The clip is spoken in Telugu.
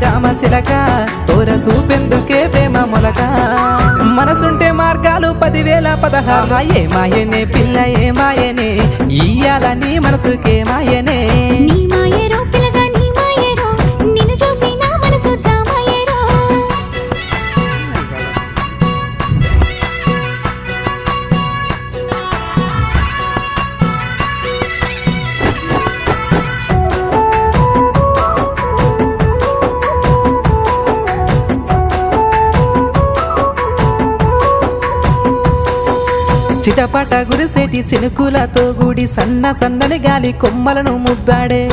రామశిలక తోర చూపెందుకే ప్రేమ మొలక మనసుంటే మార్గాలు 10,016 ఏ మాయనే పిల్ల ఏ మాయనే ఇయ్యాల నీ మనసుకే మాయనే నీ మాయరో పిల్లగా నీ మాయరో నిన్ను చూసి నా మనసు జామాయరో చిటపట గురిసేటి సినుకులతో గుడి సన్న సన్నని గాలి కొమ్మలను ముద్దాడే